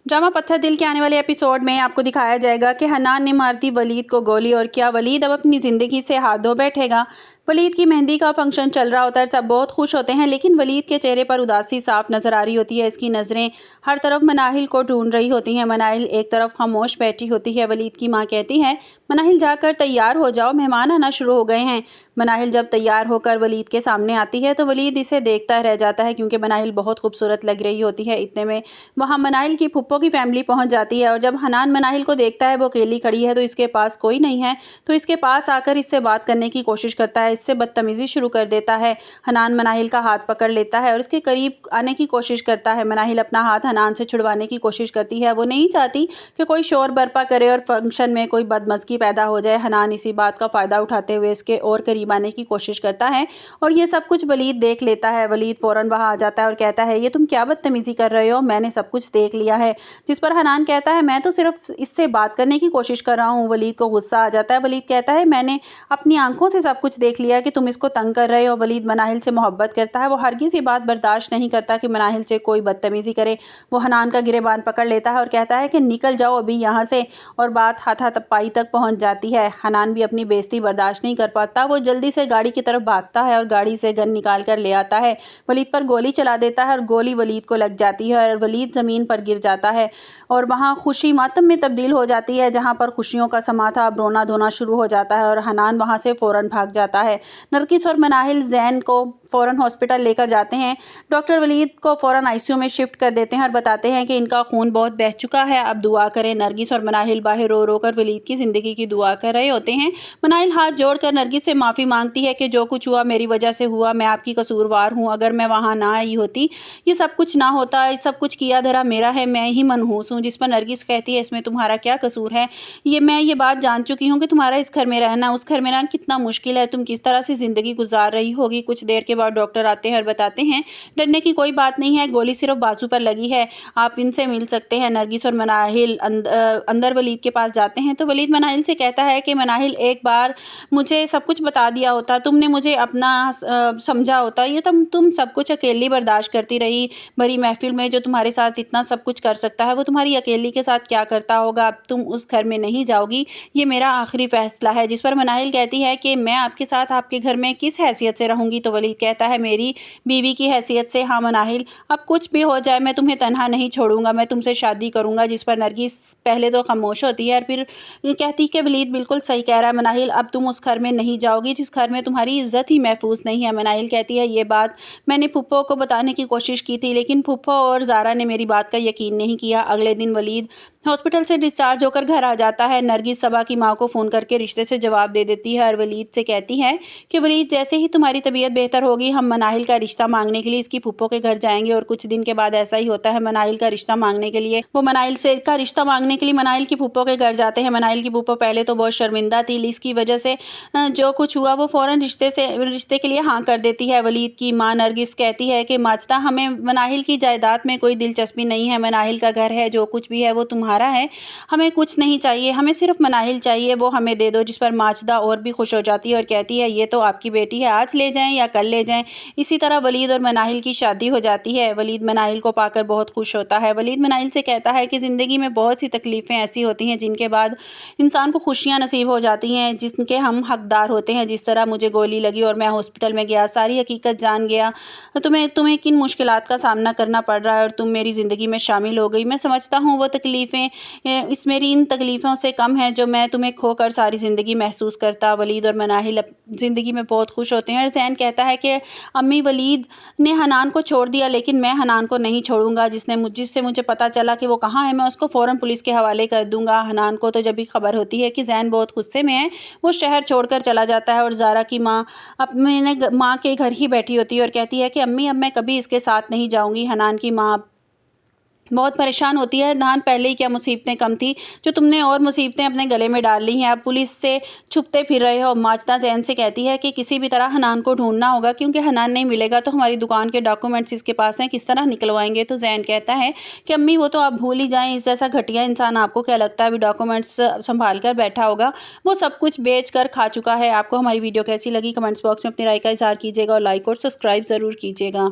Drama पत्थर दिल के आने वाले एपिसोड में आपको दिखाया जाएगा कि हनान ने मार दी वलीद को गोली और क्या वलीद अब अपनी ज़िंदगी से हाथ धो बैठेगा। वलीद की मेहंदी का फंक्शन चल रहा होता है, सब बहुत खुश होते हैं, लेकिन वलीद के चेहरे पर उदासी साफ नज़र आ रही होती है। इसकी नज़रें हर तरफ मनाहिल को ढूंढ रही होती हैं। मनाहिल एक तरफ खामोश बैठी होती है। वलीद की माँ कहती है, मनाहिल जाकर तैयार हो जाओ, मेहमान आना शुरू हो गए हैं। मनाहिल जब तैयार होकर वलीद के सामने आती है तो वलीद इसे देखता रह जाता है, क्योंकि मनाहिल बहुत खूबसूरत लग रही होती है। इतने में वहाँ मनाहिल की फुप्पो की फैमिली पहुँच जाती है और जब हनान मनाहिल को देखता है वो अकेली खड़ी है तो इसके पास कोई नहीं है, तो इसके पास आकर इससे बात करने की कोशिश करता है, इससे बदतमीज़ी शुरू कर देता है। हनान मनाहिल का हाथ पकड़ लेता है और इसके करीब आने की कोशिश करता है। मनाहिल अपना हाथ हनान से छुड़वाने की कोशिश करती है। वो नहीं चाहती कि कोई शोर बर्पा करे और फंक्शन में कोई बदमज़गी पैदा हो जाए। हनान इसी बात का फ़ायदा उठाते हुए इसके और करीब आने की कोशिश करता है और ये सब कुछ वलीद देख लेता है। वलीद फ़ौरन वहाँ आ जाता है और कहता है, ये तुम क्या बदतमीज़ी कर रहे हो, मैंने सब कुछ देख लिया है। जिस पर हनान कहता है, मैं तो सिर्फ इससे बात करने की कोशिश कर रहा हूँ। वलीद को गुस्सा आ जाता है। वलीद कहता है, मैंने अपनी आंखों से सब कुछ देख लिया कि तुम इसको तंग कर रहे हो। वलीद मनाहिल से मोहब्बत करता है। वो हरगिज़ ये बात बर्दाश्त नहीं करता कि मनाहिल से कोई बदतमीज़ी करे। वो हनान का गिरेबान पकड़ लेता है और कहता है कि निकल जाओ अभी यहाँ से, और बात हाथापाई तक पहुँच जाती है। हनान भी अपनी बेइज्जती बर्दाश्त नहीं कर पाता। वो जल्दी से गाड़ी की तरफ भागता है और गाड़ी से गन निकाल कर ले आता है। वलीद पर गोली चला देता है और गोली वलीद को लग जाती है और वलीद ज़मीन पर गिर जाता है और वहाँ खुशी मातम में तब्दील हो जाती है। जहाँ पर खुशियों का समा था, अब रोना धोना शुरू हो जाता है और हनान वहाँ से फ़ौरन भाग जाता है। नरगिस और मनाहिल जैन को फ़ौरन हॉस्पिटल लेकर जाते हैं। डॉक्टर वलीद को फ़ौरन आईसीयू में शिफ्ट कर देते हैं और बताते हैं कि इनका खून बहुत बह चुका है, अब दुआ करें। नरगिस और मनाहिल बाहर रो रो कर वलीद की ज़िंदगी की दुआ कर रहे होते हैं। मनाहिल हाथ जोड़कर नरगिस से माफ़ी मांगती है कि जो कुछ हुआ मेरी वजह से हुआ, मैं आपकी कसूरवार हूँ, अगर मैं वहाँ ना आई होती ये सब कुछ ना होता, सब कुछ किया धरा मेरा है, मैं ही मनहूस हूँ। जिस पर नरगिस कहती है, इसमें तुम्हारा क्या कसूर है, मैं ये बात जान चुकी हूँ कि तुम्हारा इस घर में रहना उस घर में रहना कितना मुश्किल है, तुम किस तरह से ज़िंदगी गुजार रही होगी। कुछ देर के बाद डॉक्टर आते हैं और बताते हैं, डरने की कोई बात नहीं है, गोली सिर्फ बाजू पर लगी है, आप इनसे मिल सकते हैं। नरगिस और मनाहिल अंदर वलीद के पास जाते हैं तो वलीद मनाहिल से कहता है कि मनाहिल, एक बार मुझे सब कुछ बता दिया होता, तुमने मुझे अपना समझा होता, ये तुम सब कुछ अकेली बर्दाश्त करती रही। बड़ी महफिल में जो तुम्हारे साथ इतना सब कुछ कर सकता है वो तुम्हारी अकेली के साथ क्या करता होगा। अब तुम उस घर में नहीं जाओगी, ये मेरा आखिरी फैसला है। जिस पर मनाहिल कहती है कि मैं आपके साथ आपके घर में किस हैसियत से रहूँगी। तो वलीद कहता है, मेरी बीवी की हैसियत से। हाँ मनाहिल, अब कुछ भी हो जाए मैं तुम्हें तन्हा नहीं छोड़ूंगा, मैं तुमसे शादी करूँगा। जिस पर नरगिस पहले तो खामोश होती है और फिर ये कहती कि वलीद बिल्कुल सही कह रहा है मनाहिल, अब तुम उस घर में नहीं जाओगी जिस घर में तुम्हारी इज्जत ही महफूज नहीं है। मनाहिल कहती है, ये बात मैंने फुप्पो को बताने की कोशिश की थी, लेकिन फुप्पो और ज़ारा ने मेरी बात का यकीन नहीं किया। अगले दिन वलीद हॉस्पिटल से डिस्चार्ज होकर घर आ जाता है। नरगिस सबा की माँ को फ़ोन करके रिश्ते से जवाब दे देती है और वलीद से कहती है कि वलीद, जैसे ही तुम्हारी तबीयत बेहतर होगी हम मनाहिल का रिश्ता मांगने के लिए इसकी फुप्पो के घर जाएंगे। और कुछ दिन के बाद ऐसा ही होता है। मनाहिल का रिश्ता मांगने के लिए वो मनाहिल से का रिश्ता मांगने के लिए मनाहिल की फुप्पो के घर जाते हैं। मनाहिल की फुप्पो पहले तो बहुत शर्मिंदा थी, इसकी वजह से जो कुछ हुआ वो फ़ौरन रिश्ते के लिए हाँ कर देती है। वलीद की माँ नरगिस कहती है कि माजदा, हमें मनाहिल की जायदाद में कोई दिलचस्पी नहीं है, मनाहिल का घर है, जो कुछ भी है वो तुम्हारा है, हमें कुछ नहीं चाहिए, हमें सिर्फ मनाहिल चाहिए, वो हमें दे दो। जिस पर माजदा और भी खुश हो जाती है और कहती है, ये तो आपकी बेटी है, आज ले जाएं या कल ले जाएं। इसी तरह वलीद और मनाहिल की शादी हो जाती है। वलीद मनाहिल को पाकर बहुत खुश होता है। वलीद मनाहिल से कहता है कि ज़िंदगी में बहुत सी तकलीफ़ें ऐसी होती हैं जिनके बाद इंसान को खुशियाँ नसीब हो जाती हैं, जिनके हम हकदार होते हैं। जिस तरह मुझे गोली लगी और मैं हॉस्पिटल में गया, सारी हकीकत जान गया, तुम्हें किन मुश्किलात का सामना करना पड़ रहा है और तुम मेरी ज़िंदगी में शामिल हो गई। मैं समझता हूँ वो तकलीफ़ें मेरी इन तकलीफ़ों से कम हैं जो मैं तुम्हें खोकर सारी ज़िंदगी महसूस करता। वलीद और मनाहिल ज़िंदगी में बहुत खुश होते हैं और ज़ैन कहता है कि अम्मी, वलीद ने हनान को छोड़ दिया, लेकिन मैं हनान को नहीं छोड़ूंगा। जिससे मुझे पता चला कि वो कहाँ है, मैं उसको फ़ौरन पुलिस के हवाले कर दूंगा। हनान को तो जब भी खबर होती है कि ज़ैन बहुत गुस्से में है, वो शहर छोड़कर चला जाता है और ज़ारा की माँ अपने माँ के घर ही बैठी होती है और कहती है कि अम्मी, अब मैं कभी इसके साथ नहीं जाऊँगी। हनान की माँ बहुत परेशान होती है, हनान पहले ही क्या मुसीबतें कम थी जो तुमने और मुसीबतें अपने गले में डाल ली हैं, अब पुलिस से छुपते फिर रहे हो। माजदा ज़ैन से कहती है कि किसी भी तरह हनान को ढूंढना होगा, क्योंकि हनान नहीं मिलेगा तो हमारी दुकान के डॉक्यूमेंट्स इसके पास हैं, किस तरह निकलवाएंगे। तो ज़ैन कहता है कि अम्मी, वो तो आप भूल ही जाएँ, इस जैसा घटिया इंसान आपको क्या लगता है अभी डॉक्यूमेंट्स संभाल कर बैठा होगा, वो सब कुछ बेच कर खा चुका है। आपको हमारी वीडियो कैसी लगी कमेंट्स बॉक्स में अपनी राय का इज़हार कीजिएगा और लाइक और सब्सक्राइब ज़रूर कीजिएगा।